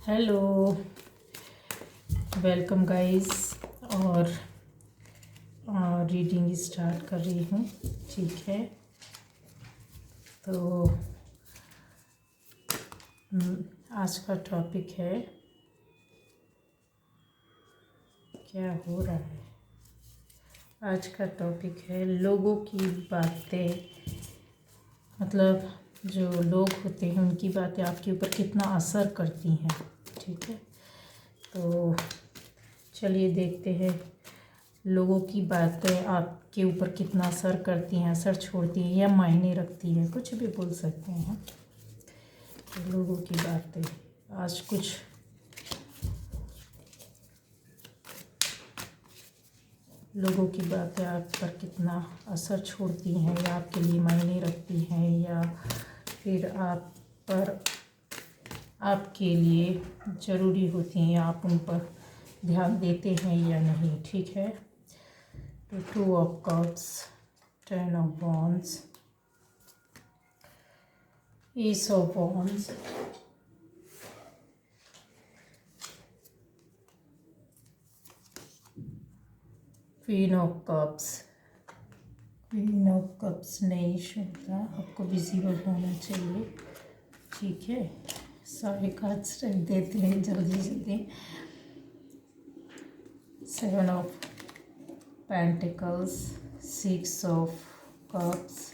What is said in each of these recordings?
Hello, welcome guys. और reading start कर रही हूँ। ठीक है, तो आज का टॉपिक है क्या हो रहा है। आज का टॉपिक है लोगों की बातें, मतलब जो लोग होते हैं उनकी बातें आपके ऊपर कितना असर करती हैं। ठीक है, तो चलिए देखते हैं लोगों की बातें आपके ऊपर कितना असर करती हैं, असर छोड़ती हैं या मायने रखती हैं, कुछ भी बोल सकते हैं। तो लोगों की बातें आज कुछ लोगों की बातें आप पर कितना असर छोड़ती हैं या आपके लिए मायने रखती हैं, या फिर आप पर आपके लिए ज़रूरी होती हैं या आप उन पर ध्यान देते हैं या नहीं। ठीक है, तो 2 of cups, 10 of wands, Ace of wands, Queen of cups। Queen of cups नहीं होता, आपको विजिबल होना चाहिए। ठीक है, सारे कार्ड्स रख देते हैं जल्दी जल्दी। 7 of pentacles, 6 of cups,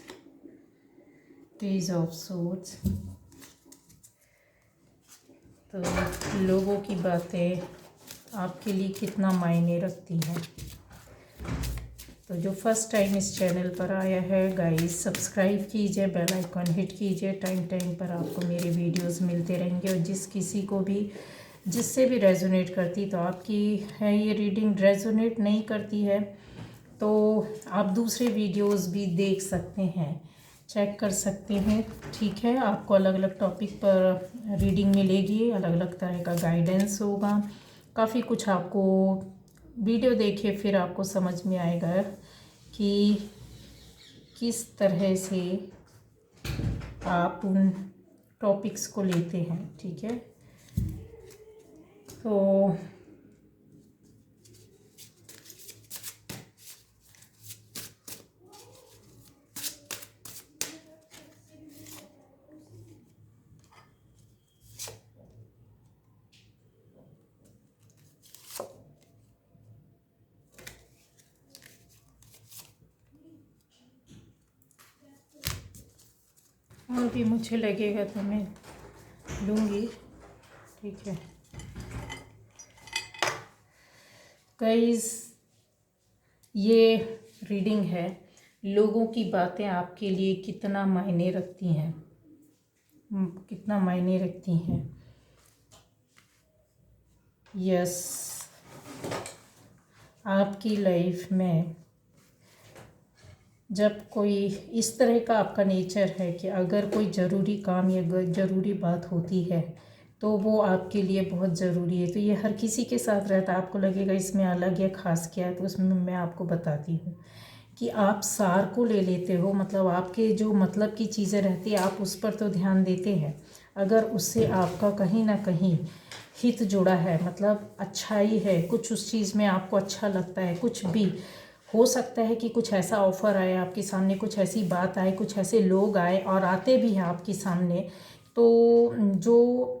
page of swords. तो लोगों की बातें आपके लिए कितना मायने रखती हैं। तो जो फर्स्ट टाइम इस चैनल पर आया है गाइस, सब्सक्राइब कीजिए, बेल आइकन हिट कीजिए। टाइम टाइम पर आपको मेरे वीडियोस मिलते रहेंगे। और जिस किसी को भी जिससे भी रेजोनेट करती, तो आपकी है ये रीडिंग रेजोनेट नहीं करती है तो आप दूसरे वीडियोस भी देख सकते हैं, चेक कर सकते हैं। ठीक है, आपको अलग अलग टॉपिक पर रीडिंग मिलेगी, अलग अलग तरह का गाइडेंस होगा। काफ़ी कुछ आपको वीडियो देखिए फिर आपको समझ में आएगा कि किस तरह से आप उन टॉपिक्स को लेते हैं। ठीक है, तो और भी मुझे लगेगा तो मैं लूँगी। ठीक है गाइस, ये रीडिंग है लोगों की बातें आपके लिए कितना मायने रखती हैं, कितना मायने रखती हैं। यस, आपकी लाइफ में जब कोई इस तरह का आपका नेचर है कि अगर कोई ज़रूरी काम या ज़रूरी बात होती है तो वो आपके लिए बहुत ज़रूरी है। तो ये हर किसी के साथ रहता है। आपको लगेगा इसमें अलग या ख़ास क्या है, तो उसमें मैं आपको बताती हूँ कि आप सार को ले लेते हो, मतलब आपके जो मतलब की चीज़ें रहती है आप उस पर तो ध्यान देते हैं। अगर उससे आपका कहीं ना कहीं हित जुड़ा है, मतलब अच्छाई है, कुछ उस चीज़ में आपको अच्छा लगता है, कुछ भी हो सकता है कि कुछ ऐसा ऑफ़र आए आपके सामने, कुछ ऐसी बात आए, कुछ ऐसे लोग आए और आते भी हैं आपके सामने, तो जो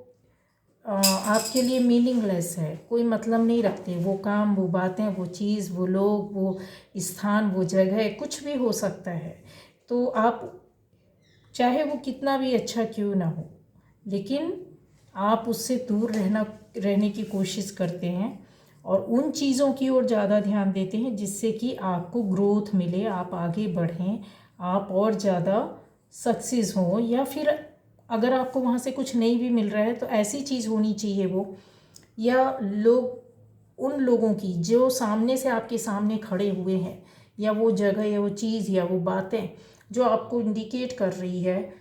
आपके लिए मीनिंगलेस है, कोई मतलब नहीं रखते, वो काम, वो बातें, वो चीज़, वो लोग, वो स्थान, वो जगह, कुछ भी हो सकता है। तो आप चाहे वो कितना भी अच्छा क्यों ना हो, लेकिन आप उससे दूर रहने की कोशिश करते हैं और उन चीज़ों की ओर ज़्यादा ध्यान देते हैं जिससे कि आपको ग्रोथ मिले, आप आगे बढ़ें, आप और ज़्यादा सक्सेस हो। या फिर अगर आपको वहाँ से कुछ नहीं भी मिल रहा है तो ऐसी चीज़ होनी चाहिए वो, या लोग, उन लोगों की जो सामने से आपके सामने खड़े हुए हैं, या वो जगह या वो चीज़ या वो बातें जो आपको इंडिकेट कर रही है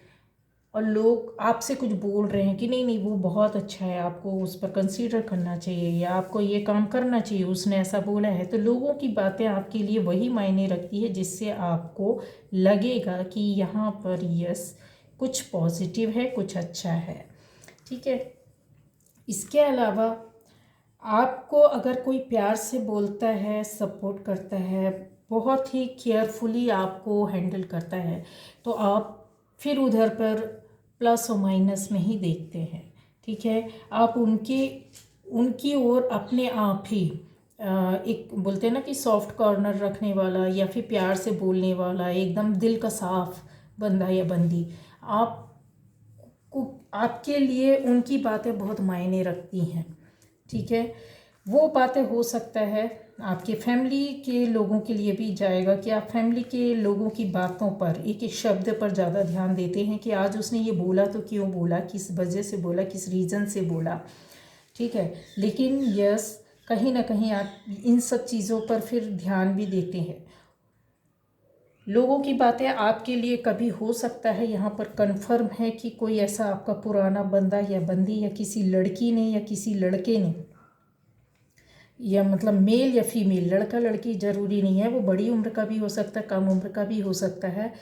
और लोग आपसे कुछ बोल रहे हैं कि नहीं नहीं वो बहुत अच्छा है, आपको उस पर कंसीडर करना चाहिए या आपको ये काम करना चाहिए, उसने ऐसा बोला है। तो लोगों की बातें आपके लिए वही मायने रखती है जिससे आपको लगेगा कि यहाँ पर यस कुछ पॉजिटिव है, कुछ अच्छा है। ठीक है, इसके अलावा आपको अगर कोई प्यार से बोलता है, सपोर्ट करता है, बहुत ही केयरफुली आपको हैंडल करता है, तो आप फिर उधर पर प्लस और माइनस में ही देखते हैं। ठीक है, आप उनकी ओर अपने आप ही एक बोलते हैं ना कि सॉफ्ट कॉर्नर रखने वाला या फिर प्यार से बोलने वाला, एकदम दिल का साफ बंदा या बंदी, आपके लिए उनकी बातें बहुत मायने रखती हैं। ठीक है, वो बातें हो सकता है आपके फैमिली के लोगों के लिए भी जाएगा कि आप फैमिली के लोगों की बातों पर, एक एक शब्द पर ज़्यादा ध्यान देते हैं कि आज उसने ये बोला तो क्यों बोला, किस वजह से बोला, किस रीज़न से बोला। ठीक है, लेकिन यस, कहीं ना कहीं आप इन सब चीज़ों पर फिर ध्यान भी देते हैं। लोगों की बातें आपके लिए कभी हो सकता है यहाँ पर कंफर्म है कि कोई ऐसा आपका पुराना बंदा या बंदी या किसी लड़की ने या किसी लड़के ने, या मतलब मेल या फीमेल, लड़का लड़की ज़रूरी नहीं है, वो बड़ी उम्र का भी हो सकता है, कम उम्र का भी हो सकता है,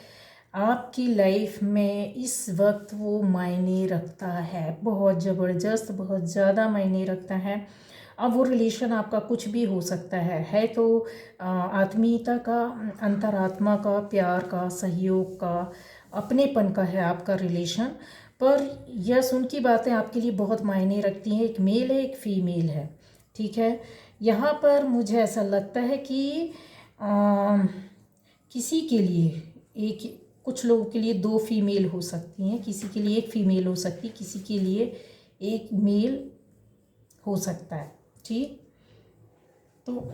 आपकी लाइफ में इस वक्त वो मायने रखता है, बहुत ज़बरदस्त, बहुत ज़्यादा मायने रखता है। अब वो रिलेशन आपका कुछ भी हो सकता है तो आत्मीयता का, अंतरात्मा का, प्यार का, सहयोग का, अपनेपन का है आपका रिलेशन। पर यस, उनकी बातें आपके लिए बहुत मायने रखती हैं। एक मेल है, एक फीमेल है। ठीक है, यहाँ पर मुझे ऐसा लगता है कि किसी के लिए एक, कुछ लोगों के लिए 2 फीमेल हो सकती हैं, किसी के लिए 1 फीमेल हो सकती है, किसी के लिए 1 मेल हो सकता है। ठीक, तो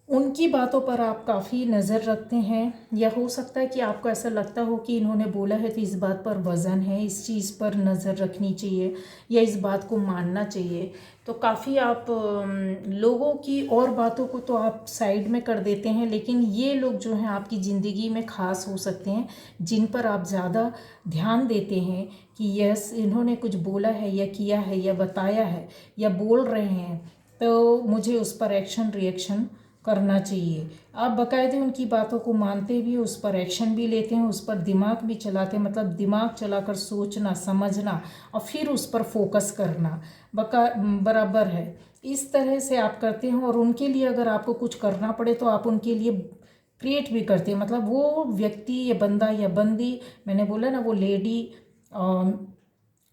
उनकी बातों पर आप काफ़ी नज़र रखते हैं, या हो सकता है कि आपको ऐसा लगता हो कि इन्होंने बोला है तो इस बात पर वज़न है, इस चीज़ पर नज़र रखनी चाहिए या इस बात को मानना चाहिए। तो काफ़ी आप लोगों की और बातों को तो आप साइड में कर देते हैं, लेकिन ये लोग जो हैं आपकी ज़िंदगी में ख़ास हो सकते हैं, जिन पर आप ज़्यादा ध्यान देते हैं कि यस, इन्होंने कुछ बोला है या किया है या बताया है या बोल रहे हैं, तो मुझे उस पर एक्शन रिएक्शन करना चाहिए। आप बाकायदे उनकी बातों को मानते भी, उस पर एक्शन भी लेते हैं, उस पर दिमाग भी चलाते हैं, मतलब दिमाग चलाकर सोचना, समझना और फिर उस पर फोकस करना बराबर है। इस तरह से आप करते हैं, और उनके लिए अगर आपको कुछ करना पड़े तो आप उनके लिए क्रिएट भी करते हैं। मतलब वो व्यक्ति या बंदा या बंदी, मैंने बोला ना, वो लेडी,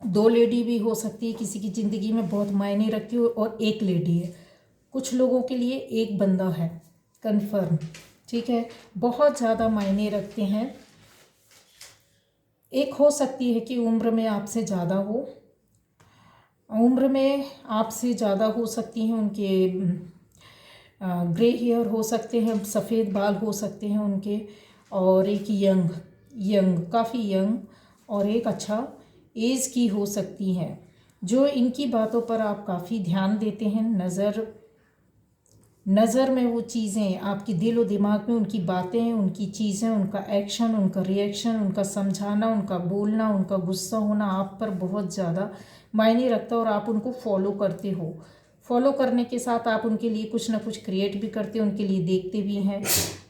2 लेडी भी हो सकती है, किसी की ज़िंदगी में बहुत मायने रखती है, और 1 लेडी है, कुछ लोगों के लिए 1 बंदा है कंफर्म। ठीक है, बहुत ज़्यादा मायने रखते हैं। एक हो सकती है कि उम्र में आपसे ज़्यादा हो, उम्र में आपसे ज़्यादा हो सकती हैं, उनके ग्रे हेयर हो सकते हैं, सफ़ेद बाल हो सकते हैं उनके, और एक यंग काफ़ी यंग, और एक अच्छा एज की हो सकती हैं, जो इनकी बातों पर आप काफ़ी ध्यान देते हैं। नज़र में वो चीज़ें आपके दिल और दिमाग में, उनकी बातें, उनकी चीज़ें, उनका एक्शन, उनका रिएक्शन, उनका समझाना, उनका बोलना, उनका गुस्सा होना आप पर बहुत ज़्यादा मायने रखता है, और आप उनको फॉलो करते हो। फॉलो करने के साथ आप उनके लिए कुछ ना कुछ क्रिएट भी करते हैं, उनके लिए देखते भी हैं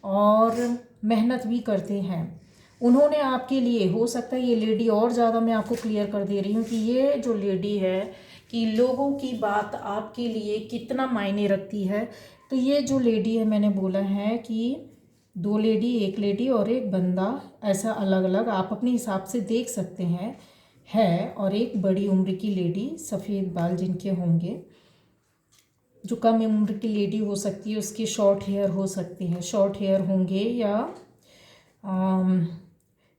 और मेहनत भी करते हैं। उन्होंने आपके लिए, हो सकता है ये लेडी, और ज़्यादा मैं आपको क्लियर कर दे रही हूँ कि ये जो लेडी है, कि लोगों की बात आपके लिए कितना मायने रखती है। तो ये जो लेडी है, मैंने बोला है कि 2 लेडी, 1 लेडी और 1 बंदा, ऐसा अलग अलग आप अपने हिसाब से देख सकते हैं, है। और एक बड़ी उम्र की लेडी, सफ़ेद बाल जिनके होंगे, जो कम उम्र की लेडी हो सकती है उसके शॉर्ट हेयर हो सकते हैं, शॉर्ट हेयर होंगे, या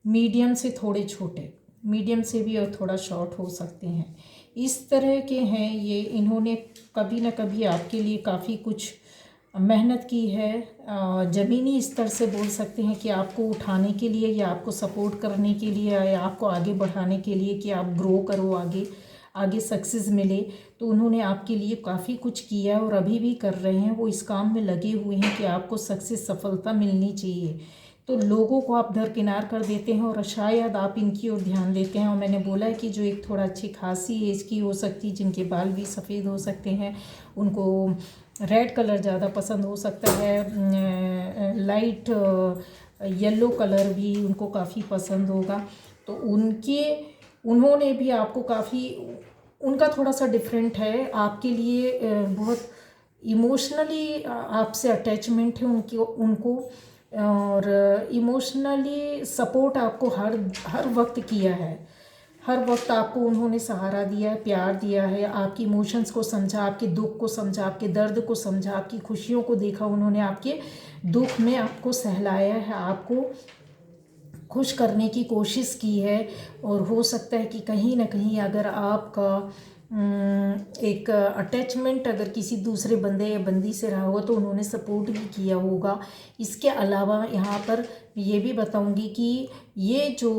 मीडियम से थोड़े छोटे, मीडियम से भी और थोड़ा शॉर्ट हो सकते हैं। इस तरह के हैं ये। इन्होंने कभी ना कभी आपके लिए काफ़ी कुछ मेहनत की है, ज़मीनी स्तर से बोल सकते हैं, कि आपको उठाने के लिए, या आपको सपोर्ट करने के लिए, या आपको आगे बढ़ाने के लिए, कि आप ग्रो करो, आगे सक्सेस मिले। तो उन्होंने आपके लिए काफ़ी कुछ किया और अभी भी कर रहे हैं। वो इस काम में लगे हुए हैं कि आपको सक्सेस, सफलता मिलनी चाहिए। तो लोगों को आप दरकिनार कर देते हैं, और शायद आप इनकी ओर ध्यान देते हैं। और मैंने बोला है कि जो एक थोड़ा अच्छी खासी एज की हो सकती, जिनके बाल भी सफ़ेद हो सकते हैं, उनको रेड कलर ज़्यादा पसंद हो सकता है, लाइट येलो कलर भी उनको काफ़ी पसंद होगा। तो उन्होंने भी आपको काफ़ी उनका थोड़ा सा डिफरेंट है, आपके लिए बहुत इमोशनली आपसे अटैचमेंट है उनकी उनको, और इमोशनली सपोर्ट आपको हर हर वक्त किया है। हर वक्त आपको उन्होंने सहारा दिया है, प्यार दिया है, आपकी इमोशंस को समझा, आपके दुख को समझा, आपके दर्द को समझा, आपकी खुशियों को देखा, उन्होंने आपके दुख में आपको सहलाया है, आपको खुश करने की कोशिश की है। और हो सकता है कि कहीं ना कहीं अगर आपका एक अटैचमेंट अगर किसी दूसरे बंदे या बंदी से रहा हो तो उन्होंने सपोर्ट भी किया होगा। इसके अलावा यहाँ पर ये भी बताऊंगी कि ये जो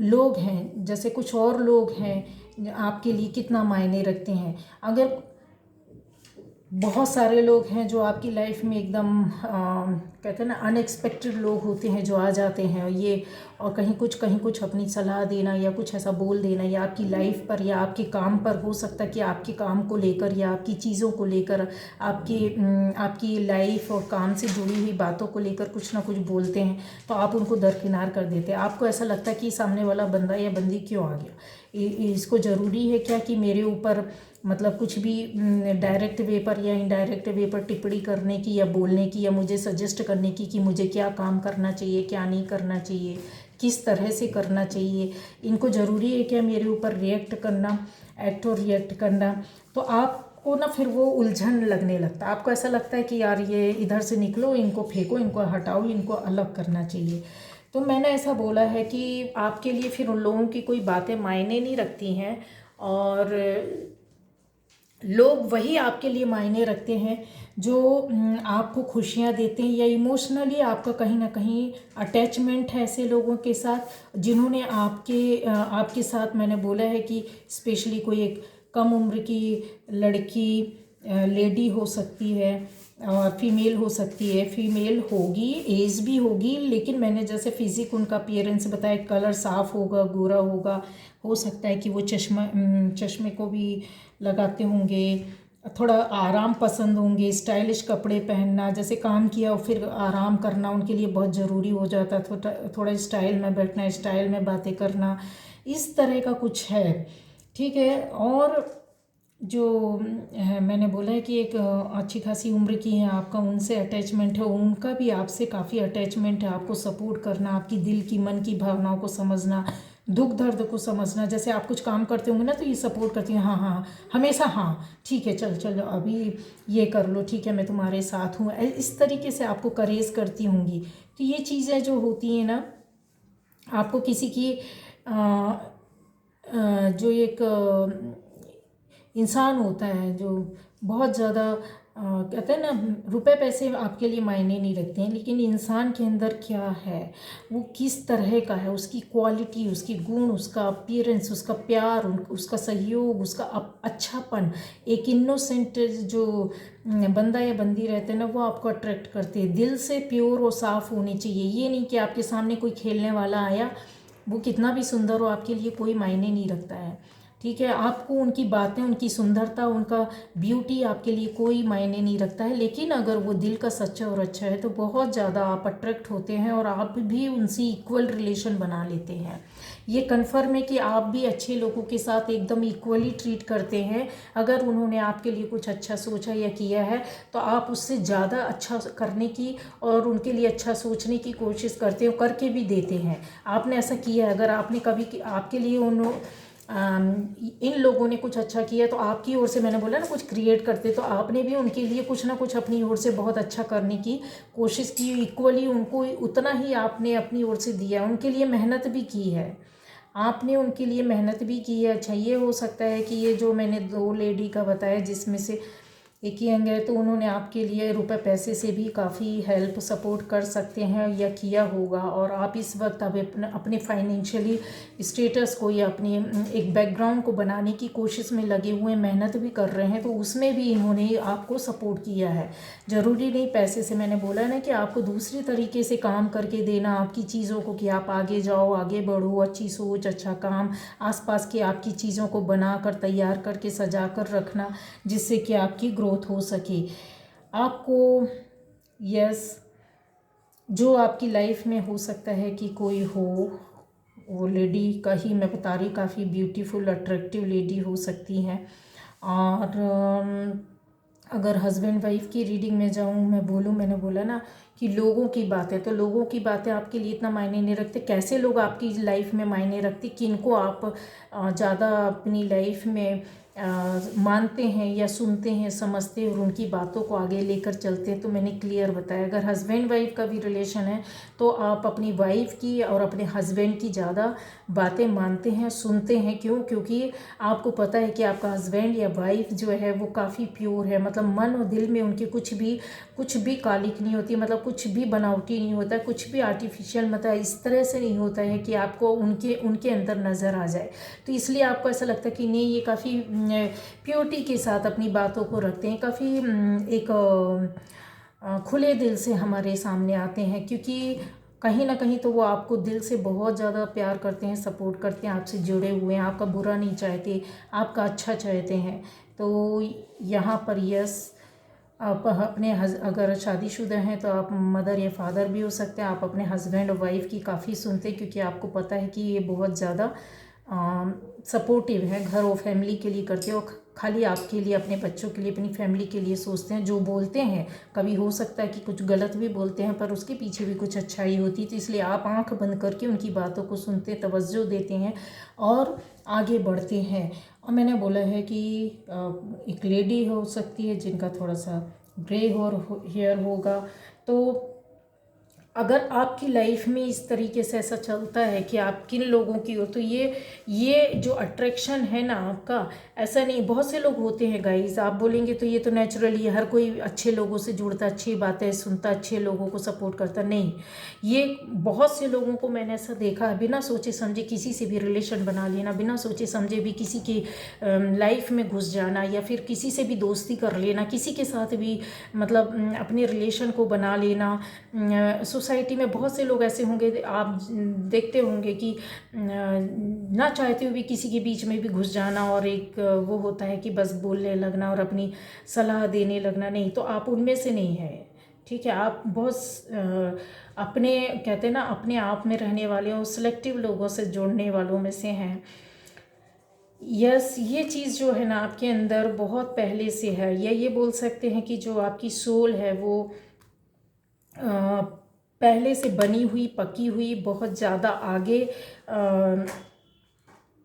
लोग हैं, जैसे कुछ और लोग हैं आपके लिए कितना मायने रखते हैं। अगर बहुत सारे लोग हैं जो आपकी लाइफ में एकदम कहते हैं ना अनएक्सपेक्टेड लोग होते हैं जो आ जाते हैं ये, और कहीं कुछ अपनी सलाह देना या कुछ ऐसा बोल देना, या आपकी लाइफ पर या आपके काम पर, हो सकता है कि आपके काम को लेकर या आपकी चीज़ों को लेकर, आपकी लाइफ और काम से जुड़ी हुई बातों को लेकर कुछ ना कुछ बोलते हैं, तो आप उनको दरकिनार कर देते हैं। आपको ऐसा लगता है कि सामने वाला बंदा या बंदी क्यों आ गया, इसको ज़रूरी है क्या कि मेरे ऊपर मतलब कुछ भी डायरेक्ट वे पर या इनडायरेक्ट वे पर टिप्पणी करने की या बोलने की या मुझे सजेस्ट करने की कि मुझे क्या काम करना चाहिए, क्या नहीं करना चाहिए, किस तरह से करना चाहिए। इनको ज़रूरी है क्या मेरे ऊपर रिएक्ट करना, एक्ट और रिएक्ट करना। तो आपको ना फिर वो उलझन लगने लगता है, आपको ऐसा लगता है कि यार ये इधर से निकलो, इनको फेंको, इनको हटाओ, इनको अलग करना चाहिए। तो मैंने ऐसा बोला है कि आपके लिए फिर उन लोगों की कोई बातें मायने नहीं रखती हैं, और लोग वही आपके लिए मायने रखते हैं जो आपको खुशियाँ देते हैं, या इमोशनली आपका कहीं ना कहीं अटैचमेंट है ऐसे लोगों के साथ जिन्होंने आपके साथ, मैंने बोला है कि स्पेशली कोई एक कम उम्र की लड़की, लेडी हो सकती है, फीमेल हो सकती है, फीमेल होगी, एज भी होगी, लेकिन मैंने जैसे फिजिक उनका अपीयरेंस बताया, कलर साफ़ होगा, गोरा होगा, हो सकता है कि वो चश्मे को भी लगाते होंगे, थोड़ा आराम पसंद होंगे, स्टाइलिश कपड़े पहनना, जैसे काम किया और फिर आराम करना उनके लिए बहुत ज़रूरी हो जाता है, थोड़ा स्टाइल में बैठना, स्टाइल में बातें करना, इस तरह का कुछ है। ठीक है। और जो है, मैंने बोला है कि एक अच्छी खासी उम्र की है, आपका उनसे अटैचमेंट है, उनका भी आपसे काफ़ी अटैचमेंट है, आपको सपोर्ट करना, आपकी दिल की मन की भावनाओं को समझना, दुख दर्द को समझना। जैसे आप कुछ काम करते होंगे ना तो ये सपोर्ट करती हैं, हाँ हाँ हमेशा, हाँ ठीक है, चल चल अभी ये कर लो, ठीक है मैं तुम्हारे साथ हूँ, इस तरीके से आपको करेज करती होंगी। तो ये चीज़ें जो होती हैं ना, आपको किसी की जो एक इंसान होता है जो बहुत ज़्यादा कहते हैं ना रुपए पैसे आपके लिए मायने नहीं रखते हैं, लेकिन इंसान के अंदर क्या है, वो किस तरह का है, उसकी क्वालिटी, उसकी गुण, उसका अपीयरेंस, उसका प्यार, उसका सहयोग, उसका अच्छापन, एक इनोसेंट जो बंदा या बंदी रहते हैं ना, वो आपको अट्रैक्ट करते हैं। दिल से प्योर और साफ़ होनी चाहिए। ये नहीं कि आपके सामने कोई खेलने वाला आया, वो कितना भी सुंदर हो आपके लिए कोई मायने नहीं रखता है। ठीक है, आपको उनकी बातें, उनकी सुंदरता, उनका ब्यूटी आपके लिए कोई मायने नहीं रखता है, लेकिन अगर वो दिल का सच्चा और अच्छा है तो बहुत ज़्यादा आप अट्रैक्ट होते हैं और आप भी उनसे इक्वल रिलेशन बना लेते हैं। ये कन्फर्म है कि आप भी अच्छे लोगों के साथ एकदम इक्वली ट्रीट करते हैं। अगर उन्होंने आपके लिए कुछ अच्छा सोचा या किया है तो आप उससे ज़्यादा अच्छा करने की और उनके लिए अच्छा सोचने की कोशिश करते हो, करके भी देते हैं। आपने ऐसा किया है, अगर आपने कभी आपके लिए इन लोगों ने कुछ अच्छा किया तो आपकी ओर से, मैंने बोला ना कुछ क्रिएट करते, तो आपने भी उनके लिए कुछ ना कुछ अपनी ओर से बहुत अच्छा करने की कोशिश की, इक्वली उनको उतना ही आपने अपनी ओर से दिया, उनके लिए मेहनत भी की है, आपने उनके लिए मेहनत भी की है। अच्छा, ये हो सकता है कि ये जो मैंने दो लेडी का बताया जिसमें से एक यंग है, तो उन्होंने आपके लिए रुपए पैसे से भी काफ़ी हेल्प सपोर्ट कर सकते हैं या किया होगा, और आप इस वक्त अब अपने फाइनेंशियली स्टेटस को या अपनी एक बैकग्राउंड को बनाने की कोशिश में लगे हुए, मेहनत भी कर रहे हैं, तो उसमें भी इन्होंने आपको सपोर्ट किया है। ज़रूरी नहीं पैसे से, मैंने बोला ना कि आपको दूसरी तरीके से काम करके देना आपकी चीज़ों को, कि आप आगे जाओ, आगे बढ़ो, अच्छी सोच, अच्छा काम, आसपास की आपकी चीज़ों को बनाकर तैयार करके सजा कर रखना, जिससे कि आपकी ग्रोथ हो सके। आपको यस, जो आपकी लाइफ में हो सकता है कि कोई हो, वो लेडी का ही मैं बता रही, काफ़ी ब्यूटीफुल अट्रैक्टिव लेडी हो सकती हैं। और अगर हस्बैंड वाइफ की रीडिंग में जाऊँ, मैं बोलूँ, मैंने बोला ना कि लोगों की बातें, तो लोगों की बातें आपके लिए इतना मायने नहीं रखते। कैसे लोग आपकी लाइफ में मायने रखते, किनको आप ज़्यादा अपनी लाइफ में मानते हैं या सुनते हैं, समझते हैं और उनकी बातों को आगे लेकर चलते हैं। तो मैंने क्लियर बताया, अगर हस्बैंड वाइफ का भी रिलेशन है तो आप अपनी वाइफ की और अपने हस्बैंड की ज़्यादा बातें मानते हैं, सुनते हैं। क्यों? क्योंकि आपको पता है कि आपका हस्बैंड या वाइफ जो है वो काफ़ी प्योर है, मतलब मन और दिल में उनके कुछ भी कालिक नहीं होती, मतलब कुछ भी बनावटी नहीं होता है, कुछ भी आर्टिफिशियल, मतलब इस तरह से नहीं होता है कि आपको उनके अंदर नज़र आ जाए। तो इसलिए आपको ऐसा लगता है कि नहीं, ये काफ़ी प्योरिटी के साथ अपनी बातों को रखते हैं, काफ़ी एक खुले दिल से हमारे सामने आते हैं। क्योंकि कहीं ना कहीं तो वो आपको दिल से बहुत ज़्यादा प्यार करते हैं, सपोर्ट करते हैं, आपसे जुड़े हुए हैं, आपका बुरा नहीं चाहते, आपका अच्छा चाहते हैं। तो यहाँ पर यस, आप अपने अगर शादीशुदा हैं तो आप मदर या फादर भी हो सकते हैं। आप अपने हस्बैंड और वाइफ की काफ़ी सुनते हैं, क्योंकि आपको पता है कि ये बहुत ज़्यादा सपोर्टिव है, घर और फैमिली के लिए करते हो, खाली आपके लिए, अपने बच्चों के लिए, अपनी फैमिली के लिए सोचते हैं। जो बोलते हैं, कभी हो सकता है कि कुछ गलत भी बोलते हैं, पर उसके पीछे भी कुछ अच्छाई होती है। तो इसलिए आप आंख बंद करके उनकी बातों को सुनते, तवज्जो देते हैं और आगे बढ़ते हैं। और मैंने बोला है कि एक लेडी हो सकती है जिनका थोड़ा सा ग्रे हेयर होगा। तो अगर आपकी लाइफ में इस तरीके से ऐसा चलता है कि आप किन लोगों की हो, तो ये जो अट्रैक्शन है ना आपका, ऐसा नहीं, बहुत से लोग होते हैं गाइस, आप बोलेंगे तो ये तो नेचुरली हर कोई अच्छे लोगों से जुड़ता, अच्छी बातें सुनता, अच्छे लोगों को सपोर्ट करता, नहीं। ये बहुत से लोगों को मैंने ऐसा देखा है, बिना सोचे समझे किसी से भी रिलेशन बना लेना, बिना सोचे समझे भी किसी की लाइफ में घुस जाना, या फिर किसी से भी दोस्ती कर लेना, किसी के साथ भी मतलब अपने रिलेशन को बना लेना। सोसाइटी में बहुत से लोग ऐसे होंगे, आप देखते होंगे कि ना चाहते हुए भी किसी के बीच में भी घुस जाना, और एक वो होता है कि बस बोलने लगना और अपनी सलाह देने लगना। नहीं, तो आप उनमें से नहीं है, ठीक है। आप बहुत अपने, कहते हैं ना, अपने आप में रहने वाले और सिलेक्टिव लोगों से जोड़ने वालों में से हैं। यस, ये चीज़ जो है ना आपके अंदर बहुत पहले से है, या ये बोल सकते हैं कि जो आपकी सोल है वो पहले से बनी हुई, पकी हुई, बहुत ज़्यादा आगे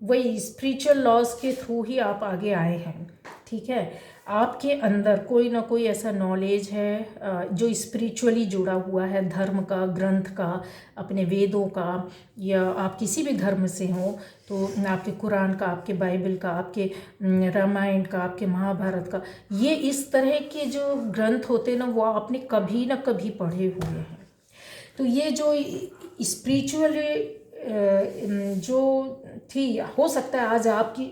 वही स्पिरिचुअल लॉज के थ्रू ही आप आगे आए हैं, ठीक है। आपके अंदर कोई ना कोई ऐसा नॉलेज है जो स्पिरिचुअली जुड़ा हुआ है, धर्म का, ग्रंथ का, अपने वेदों का, या आप किसी भी धर्म से हो तो आपके कुरान का, आपके बाइबल का, आपके रामायण का, आपके महाभारत का, ये इस तरह के जो ग्रंथ होते हैं ना, वो आपने कभी ना कभी पढ़े हुए हैं। तो ये जो स्पिरिचुअल जो थी, हो सकता है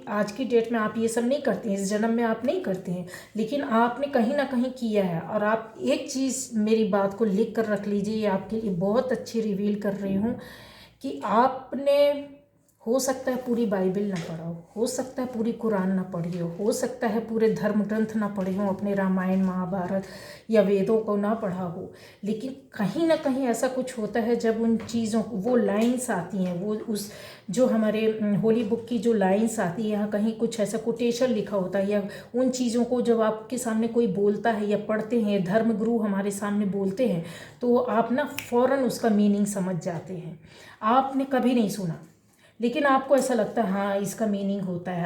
आज की डेट में आप ये सब नहीं करते हैं, इस जन्म में आप नहीं करते हैं, लेकिन आपने कहीं ना कहीं किया है। और आप एक चीज़, मेरी बात को लिख कर रख लीजिए, ये आपके लिए बहुत अच्छी रिवील कर रही हूँ, कि आपने, हो सकता है पूरी बाइबल ना पढ़ा हो सकता है पूरी कुरान ना पढ़ी हो सकता है पूरे धर्म ग्रंथ ना पढ़े हों, अपने रामायण महाभारत या वेदों को ना पढ़ा हो, लेकिन कहीं ना कहीं ऐसा कुछ होता है जब उन चीज़ों को, वो लाइन्स आती हैं, वो उस जो हमारे होली बुक की जो लाइन्स आती है, यहाँ कहीं कुछ ऐसा कोटेशन लिखा होता है, या उन चीज़ों को जब आपके सामने कोई बोलता है या पढ़ते हैं, धर्मगुरु हमारे सामने बोलते हैं, तो आप ना फ़ौरन उसका मीनिंग समझ जाते हैं। आपने कभी नहीं सुना, लेकिन आपको ऐसा लगता है हाँ इसका मीनिंग होता है।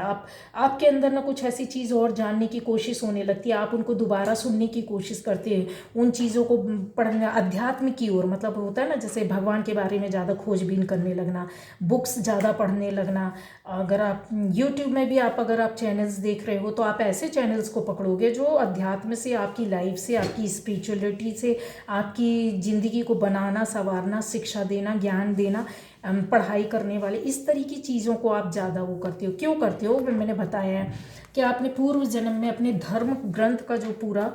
आपके अंदर ना कुछ ऐसी चीज़ और जानने की कोशिश होने लगती है, आप उनको दोबारा सुनने की कोशिश करते हैं, उन चीज़ों को पढ़ने, अध्यात्म की ओर, मतलब होता है ना, जैसे भगवान के बारे में ज़्यादा खोजबीन करने लगना, बुक्स ज़्यादा पढ़ने लगना। अगर आप यूट्यूब में भी अगर आप चैनल्स देख रहे हो, तो आप ऐसे चैनल्स को पकड़ोगे जो अध्यात्म से, आपकी लाइफ से, आपकी स्पिरिचुअलिटी से, आपकी ज़िंदगी को बनाना, संवारना, शिक्षा देना, ज्ञान देना, पढ़ाई करने वाले, इस तरह की चीज़ों को आप ज़्यादा वो करते हो। क्यों करते हो? मैंने बताया है कि आपने पूर्व जन्म में अपने धर्म ग्रंथ का जो पूरा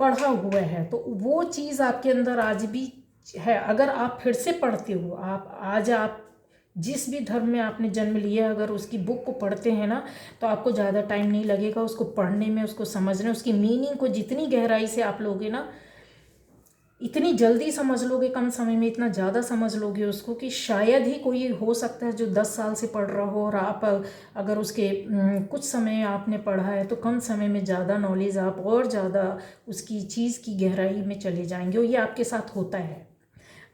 पढ़ा हुआ है, तो वो चीज़ आपके अंदर आज भी है। अगर आप फिर से पढ़ते हो, आप जिस भी धर्म में आपने जन्म लिया, अगर उसकी बुक को पढ़ते हैं ना, तो आपको ज़्यादा टाइम नहीं लगेगा उसको पढ़ने में, उसको समझने, उसकी मीनिंग को जितनी गहराई से आप लोगे ना, इतनी जल्दी समझ लोगे, कम समय में इतना ज़्यादा समझ लोगे उसको कि शायद ही कोई हो सकता है जो 10 साल से पढ़ रहा हो, और आप अगर उसके कुछ समय आपने पढ़ा है तो कम समय में ज़्यादा नॉलेज आप और ज़्यादा उसकी चीज़ की गहराई में चले जाएंगे। और ये आपके साथ होता है।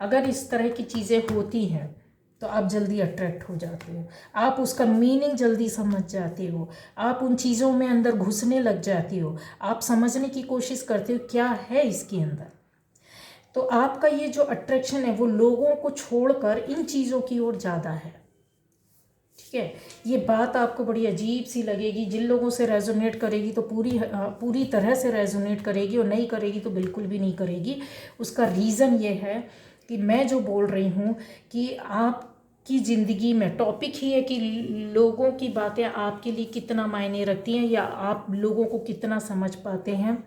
अगर इस तरह की चीज़ें होती हैं तो आप जल्दी अट्रैक्ट हो जाते हो, आप उसका मीनिंग जल्दी समझ जाते हो, आप उन चीज़ों में अंदर घुसने लग जाती हो, आप समझने की कोशिश करते हो क्या है इसके अंदर। तो आपका ये जो अट्रैक्शन है वो लोगों को छोड़कर इन चीज़ों की ओर ज़्यादा है। ठीक है, ये बात आपको बड़ी अजीब सी लगेगी, जिन लोगों से रेजोनेट करेगी तो पूरी तरह से रेजोनेट करेगी, और नहीं करेगी तो बिल्कुल भी नहीं करेगी। उसका रीज़न ये है कि मैं जो बोल रही हूँ कि आपकी ज़िंदगी में टॉपिक ही है कि लोगों की बातें आपके लिए कितना मायने रखती हैं, या आप लोगों को कितना समझ पाते हैं।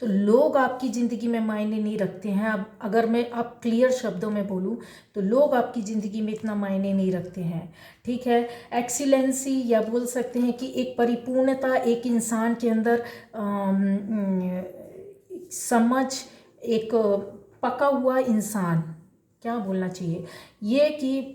तो लोग आपकी ज़िंदगी में मायने नहीं रखते हैं। अब अगर मैं आप क्लियर शब्दों में बोलूँ तो लोग आपकी ज़िंदगी में इतना मायने नहीं रखते हैं। ठीक है, एक्सीलेंसी, या बोल सकते हैं कि एक परिपूर्णता एक इंसान के अंदर समझ, एक पका हुआ इंसान, क्या बोलना चाहिए, ये कि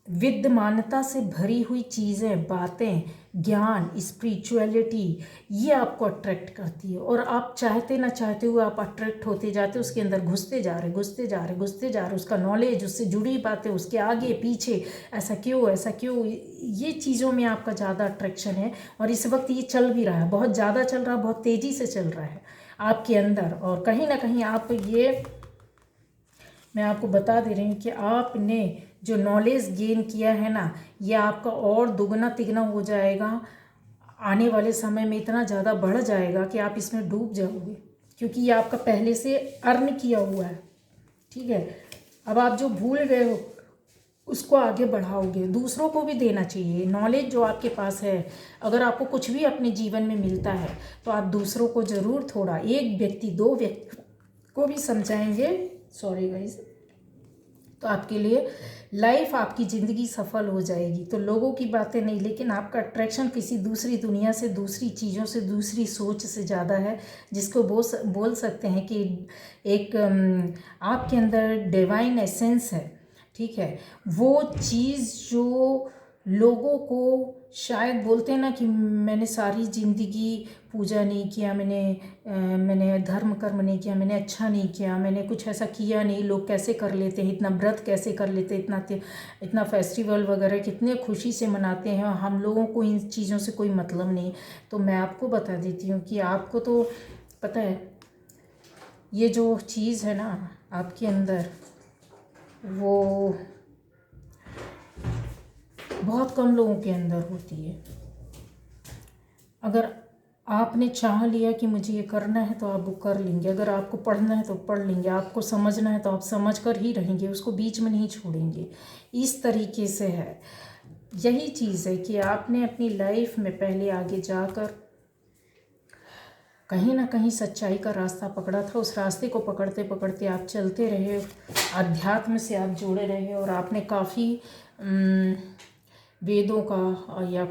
विद्यमानता से भरी हुई चीज़ें, बातें, ज्ञान, स्पिरिचुअलिटी, ये आपको अट्रैक्ट करती है। और आप चाहते ना चाहते हुए आप अट्रैक्ट होते जाते, उसके अंदर घुसते जा रहे, घुसते जा रहे, घुसते जा रहे। उसका नॉलेज, उससे जुड़ी बातें, उसके आगे पीछे, ऐसा क्यों, ऐसा क्यों, ये चीज़ों में आपका ज़्यादा अट्रैक्शन है। और इस वक्त ये चल भी रहा है, बहुत ज़्यादा चल रहा है, बहुत तेज़ी से चल रहा है आपके अंदर। और कहीं ना कहीं आप ये, मैं आपको बता दे रही हूँ कि आपने जो नॉलेज गेन किया है ना, ये आपका और दुगना तिगना हो जाएगा। आने वाले समय में इतना ज़्यादा बढ़ जाएगा कि आप इसमें डूब जाओगे, क्योंकि ये आपका पहले से अर्न किया हुआ है। ठीक है, अब आप जो भूल गए हो उसको आगे बढ़ाओगे, दूसरों को भी देना चाहिए। नॉलेज जो आपके पास है, अगर आपको कुछ भी अपने जीवन में मिलता है तो आप दूसरों को ज़रूर, थोड़ा, एक व्यक्ति, दो व्यक्ति को भी समझाएंगे, सॉरी गाइस, तो आपके लिए लाइफ, आपकी ज़िंदगी सफल हो जाएगी। तो लोगों की बातें नहीं, लेकिन आपका अट्रैक्शन किसी दूसरी दुनिया से, दूसरी चीज़ों से, दूसरी सोच से ज़्यादा है, जिसको बोल सकते हैं कि एक आपके अंदर डिवाइन एसेंस है। ठीक है, वो चीज़ जो लोगों को, शायद बोलते हैं ना कि मैंने सारी ज़िंदगी पूजा नहीं किया, मैंने धर्म कर्म नहीं किया, मैंने अच्छा नहीं किया, मैंने कुछ ऐसा किया नहीं, लोग कैसे कर लेते हैं, इतना व्रत कैसे कर लेते हैं, इतना फेस्टिवल वगैरह कितने खुशी से मनाते हैं, हम लोगों को इन चीज़ों से कोई मतलब नहीं। तो मैं आपको बता देती हूँ कि आपको तो पता है, ये जो चीज़ है ना आपके अंदर, वो बहुत कम लोगों के अंदर होती है। अगर आपने चाह लिया कि मुझे ये करना है तो आप वो कर लेंगे, अगर आपको पढ़ना है तो पढ़ लेंगे, आपको समझना है तो आप समझ कर ही रहेंगे, उसको बीच में नहीं छोड़ेंगे। इस तरीके से है। यही चीज़ है कि आपने अपनी लाइफ में पहले आगे जाकर कहीं ना कहीं सच्चाई का रास्ता पकड़ा था, उस रास्ते को पकड़ते पकड़ते आप चलते रहे, अध्यात्म से आप जुड़े रहे, और आपने काफ़ी वेदों का, या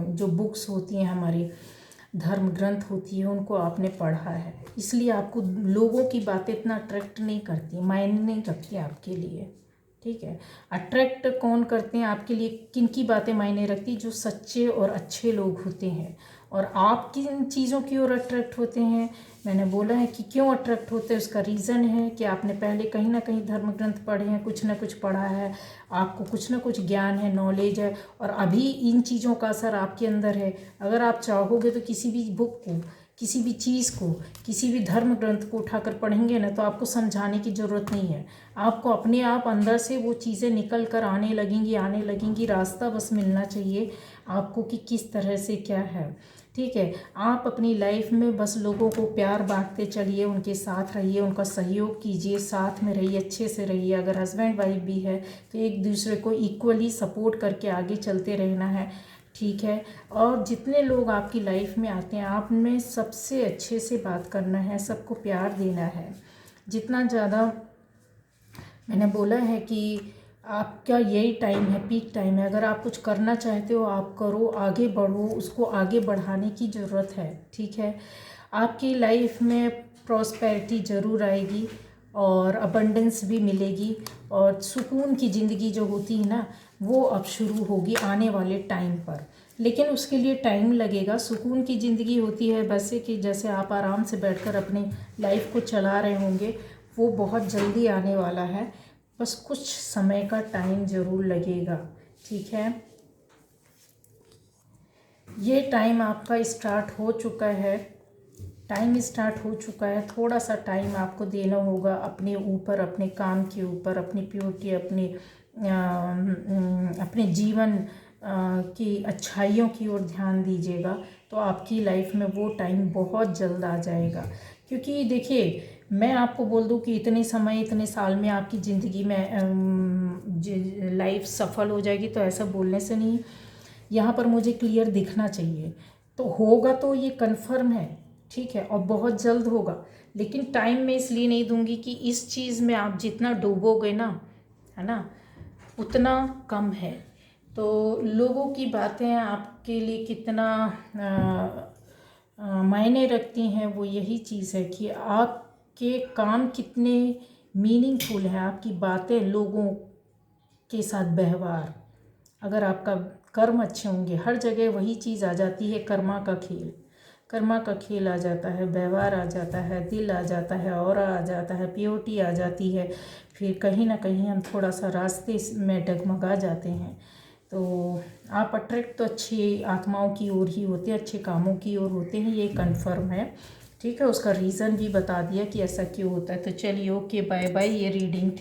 जो बुक्स होती हैं हमारी धर्म ग्रंथ होती है, उनको आपने पढ़ा है। इसलिए आपको लोगों की बातें इतना अट्रैक्ट नहीं करती, मायने नहीं रखती आपके लिए। ठीक है, अट्रैक्ट कौन करते हैं आपके लिए, किन की बातें मायने रखती, जो सच्चे और अच्छे लोग होते हैं। और आप किन चीज़ों की ओर अट्रैक्ट होते हैं, मैंने बोला है कि क्यों अट्रैक्ट होते हैं, उसका रीज़न है कि आपने पहले कहीं ना कहीं धर्म ग्रंथ पढ़े हैं, कुछ ना कुछ पढ़ा है, आपको कुछ ना कुछ ज्ञान है, नॉलेज है, और अभी इन चीज़ों का असर आपके अंदर है। अगर आप चाहोगे तो किसी भी बुक को, किसी भी चीज़ को, किसी भी धर्म ग्रंथ को उठाकर पढ़ेंगे ना, तो आपको समझाने की ज़रूरत नहीं है, आपको अपने आप अंदर से वो चीज़ें निकल कर आने लगेंगी। रास्ता बस मिलना चाहिए आपको कि किस तरह से क्या है। ठीक है, आप अपनी लाइफ में बस लोगों को प्यार बांटते चलिए, उनके साथ रहिए, उनका सहयोग कीजिए, साथ में रहिए, अच्छे से रहिए। अगर हस्बैंड वाइफ भी है तो एक दूसरे को इक्वली सपोर्ट करके आगे चलते रहना है। ठीक है, और जितने लोग आपकी लाइफ में आते हैं, आप में सबसे अच्छे से बात करना है, सबको प्यार देना है। जितना ज़्यादा, मैंने बोला है कि आपका यही टाइम है, पीक टाइम है। अगर आप कुछ करना चाहते हो आप करो, आगे बढ़ो, उसको आगे बढ़ाने की ज़रूरत है। ठीक है, आपकी लाइफ में प्रॉस्पेरिटी ज़रूर आएगी और अबंडेंस भी मिलेगी और सुकून की ज़िंदगी जो होती है ना वो अब शुरू होगी आने वाले टाइम पर। लेकिन उसके लिए टाइम लगेगा। सुकून की ज़िंदगी होती है वैसे कि जैसे आप आराम से बैठकर अपनी लाइफ को चला रहे होंगे, वो बहुत जल्दी आने वाला है, बस कुछ समय का टाइम ज़रूर लगेगा। ठीक है, ये टाइम आपका स्टार्ट हो चुका है, थोड़ा सा टाइम आपको देना होगा अपने ऊपर, अपने काम के ऊपर, अपनी प्योरिटी, अपने जीवन की अच्छाइयों की ओर ध्यान दीजिएगा, तो आपकी लाइफ में वो टाइम बहुत जल्द आ जाएगा। क्योंकि देखिए, मैं आपको बोल दूं कि इतने साल में आपकी ज़िंदगी में लाइफ सफल हो जाएगी, तो ऐसा बोलने से नहीं, यहाँ पर मुझे क्लियर दिखना चाहिए। तो होगा तो ये कन्फर्म है, ठीक है, और बहुत जल्द होगा। लेकिन टाइम मैं इसलिए नहीं दूंगी कि इस चीज़ में आप जितना डूबोगे ना, है ना, उतना कम है। तो लोगों की बातें आपके लिए कितना मायने रखती हैं, वो यही चीज़ है कि आपके काम कितने मीनिंगफुल हैं, आपकी बातें, लोगों के साथ व्यवहार। अगर आपका कर्म अच्छे होंगे, हर जगह वही चीज़ आ जाती है, कर्मा का खेल आ जाता है, व्यवहार आ जाता है, दिल आ जाता है, ऑरा आ जाता है, प्योरिटी आ जाती है। फिर कहीं ना कहीं हम थोड़ा सा रास्ते में डगमगा जाते हैं। तो आप अट्रैक्ट तो अच्छी आत्माओं की ओर ही होते हैं, अच्छे कामों की ओर होते हैं, ये कन्फर्म है। ठीक है, उसका रीज़न भी बता दिया कि ऐसा क्यों होता है। तो चलिए, ओके, बाय बाय। ये रीडिंग थी।